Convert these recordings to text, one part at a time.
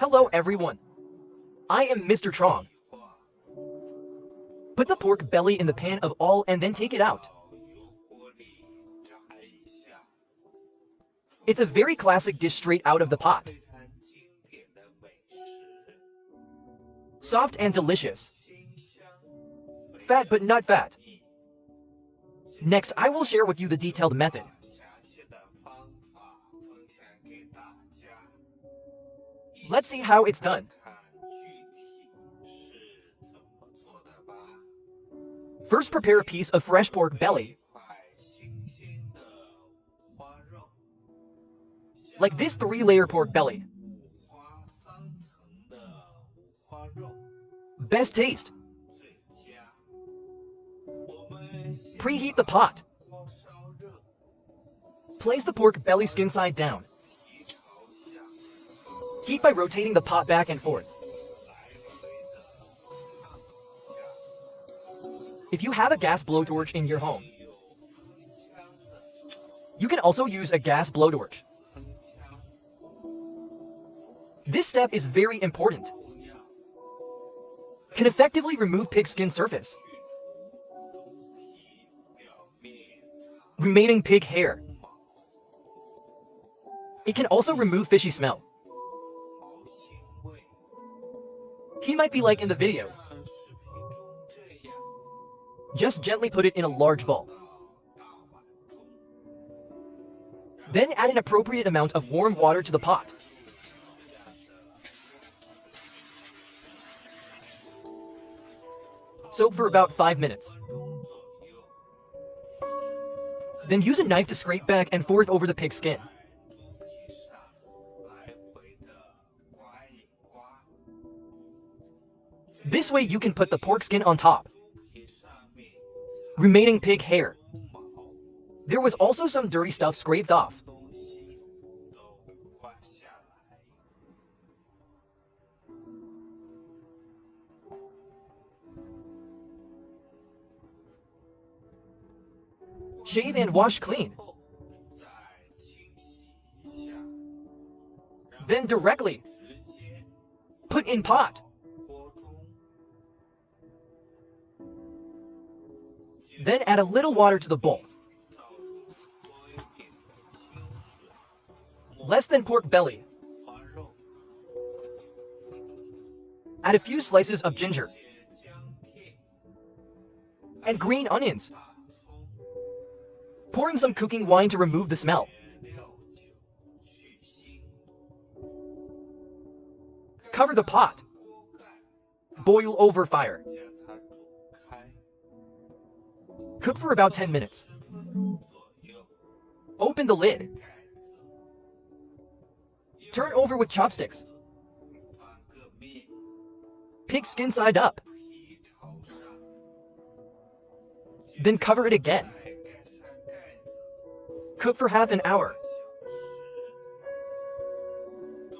Hello everyone. I am Mr. Trong. Put the pork belly in the pan of all and then take it out. It's a very classic dish straight out of the pot. Soft and delicious. Fat but not fat. Next, I will share with you the detailed method. Let's see how it's done. First, prepare a piece of fresh pork belly. Like this 3-layer pork belly. Best taste. Preheat the pot. Place the pork belly skin side down. Heat by rotating the pot back and forth. If you have a gas blowtorch in your home, you can also use a gas blowtorch. This step is very important. Can effectively remove pig skin surface, remaining pig hair. It can also remove fishy smell. He might be like in the video. Just gently put it in a large bowl. Then add an appropriate amount of warm water to the pot. Soak for about 5 minutes. Then use a knife to scrape back and forth over the pig skin. This way you can put the pork skin on top. Remaining pig hair. There was also some dirty stuff scraped off. Shave and wash clean. Then directly put in pot. Then add a little water to the bowl. Less than pork belly. Add a few slices of ginger and green onions. Pour in some cooking wine to remove the smell. Cover the pot. Boil over fire. Cook for about 10 minutes. Open the lid. Turn over with chopsticks. Pig skin side up. Then cover it again. Cook for half an hour.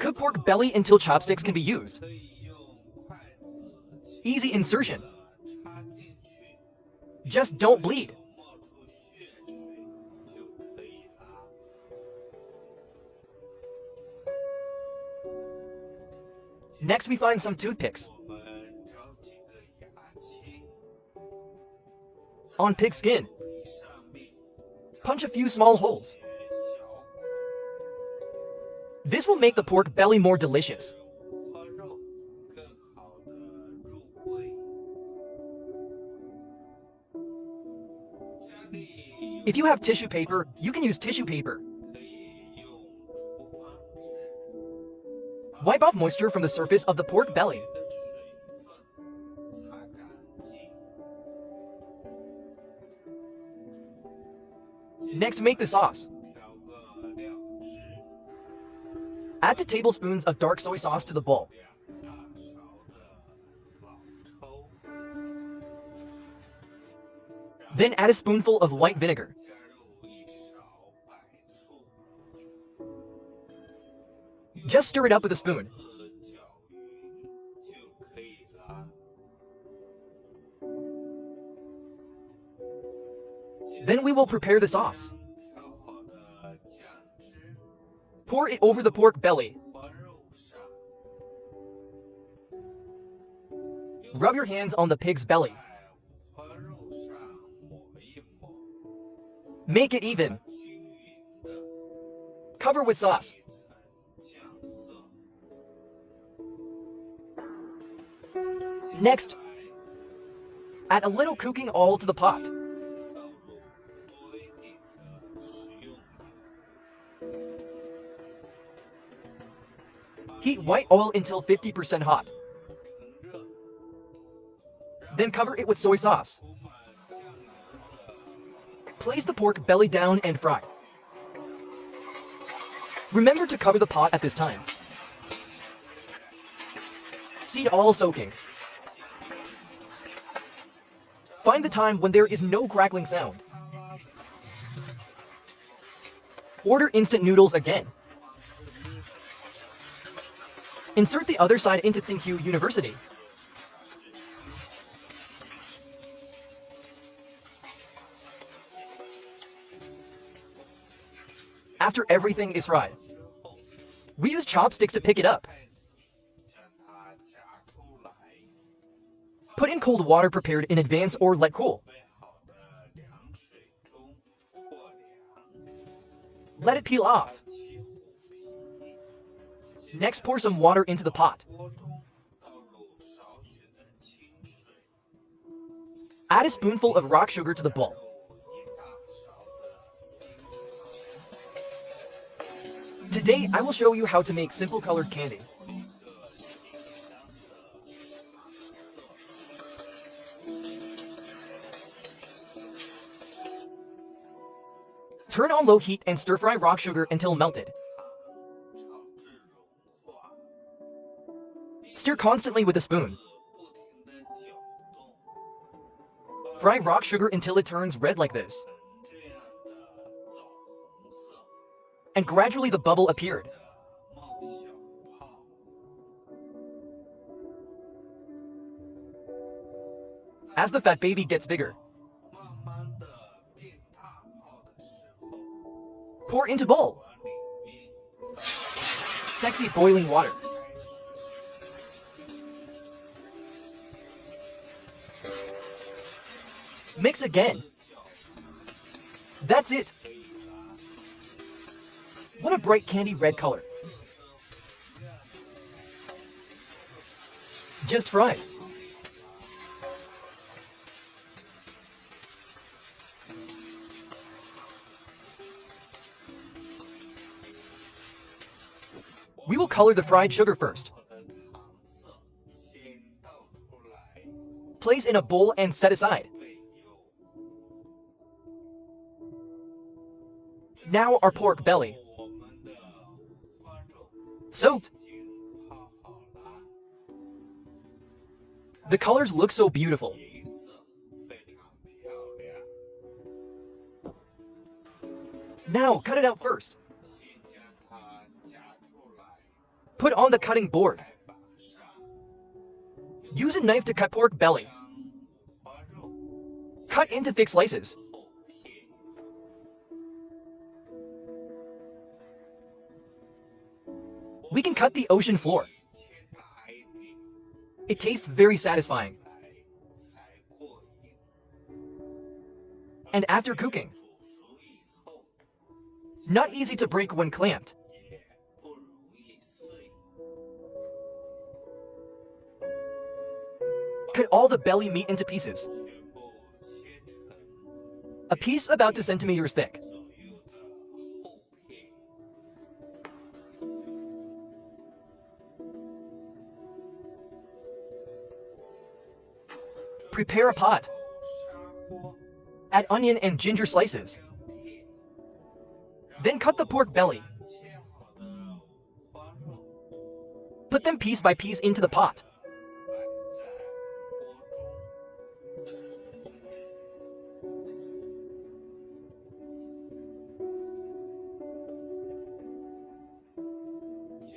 Cook pork belly until chopsticks can be used. Easy insertion. Just don't bleed. Next, we find some toothpicks. On pig skin, punch a few small holes. This will make the pork belly more delicious. If you have tissue paper, you can use tissue paper. Wipe off moisture from the surface of the pork belly. Next, make the sauce. Add 2 tablespoons of dark soy sauce to the bowl. Then add a spoonful of white vinegar. Just stir it up with a spoon. Then we will prepare the sauce. Pour it over the pork belly. Rub your hands on the pig's belly. Make it even. Cover with sauce. Next, add a little cooking oil to the pot. Heat white oil until 50% hot. Then cover it with soy sauce. Place the pork belly down and fry. Remember to cover the pot at this time. See it all soaking. Find the time when there is no crackling sound. Order instant noodles again. Insert the other side into Tsinghua University. After everything is fried, we use chopsticks to pick it up. Put in cold water prepared in advance or let cool. Let it peel off. Next, pour some water into the pot. Add a spoonful of rock sugar to the bowl. Today, I will show you how to make simple colored candy. Turn on low heat and stir-fry rock sugar until melted. Stir constantly with a spoon. Fry rock sugar until it turns red like this. And gradually the bubble appeared. As the fat baby gets bigger, pour into bowl. Sexy boiling water. Mix again. That's it. What a bright candy red color. Just fried. We will color the fried sugar first. Place in a bowl and set aside. Now our pork belly. Soaked. The colors look so beautiful. Now cut it out first. Put on the cutting board. Use a knife to cut pork belly. Cut into thick slices. We can cut the ocean floor. It tastes very satisfying. And after cooking, not easy to break when clamped. Cut all the belly meat into pieces. A piece about 2 centimeters thick. Prepare a pot. Add onion and ginger slices. Then cut the pork belly. Put them piece by piece into the pot.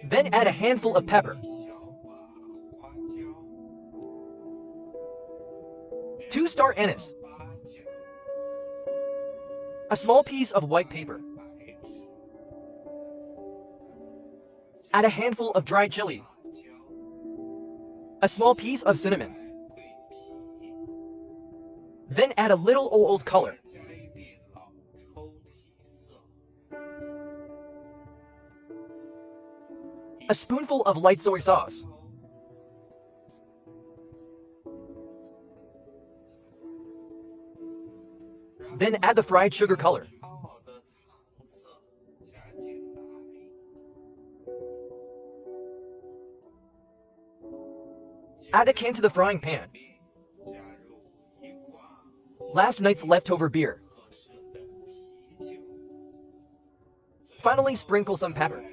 Then add a handful of pepper. 2 star anise. A small piece of white paper. Add a handful of dried chili. A small piece of cinnamon. Then add a little old color. A spoonful of light soy sauce. Then add the fried sugar color. Add a can to the frying pan. Last night's leftover beer. Finally, sprinkle some pepper.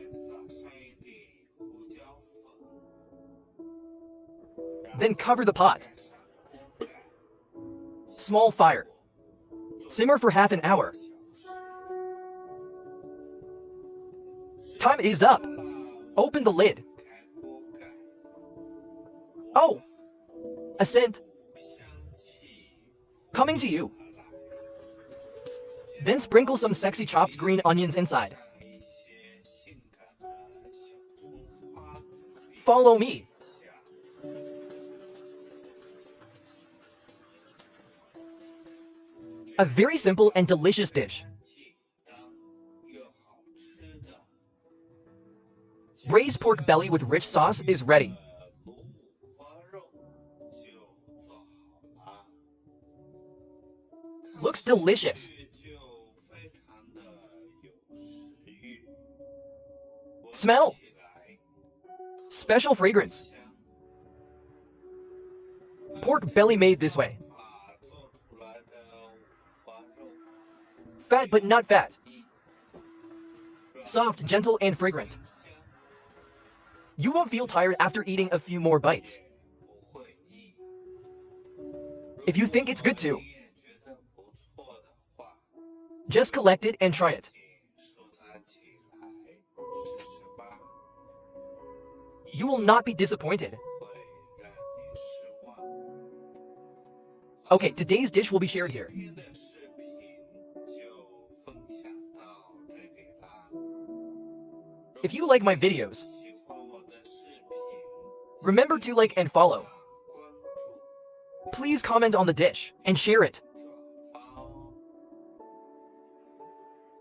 Then cover the pot. Small fire. Simmer for half an hour. Time is up. Open the lid. Oh! A scent. Coming to you. Then sprinkle some sexy chopped green onions inside. Follow me. A very simple and delicious dish. Braised pork belly with rich sauce is ready. Looks delicious. Smell. Special fragrance. Pork belly made this way. Fat but not fat. Soft, gentle, and fragrant. You won't feel tired after eating a few more bites. If you think it's good too, just collect it and try it. You will not be disappointed. Okay, today's dish will be shared here. If you like my videos, remember to like and follow. Please comment on the dish and share it.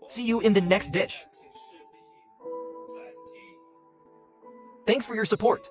See you in the next dish. Thanks for your support.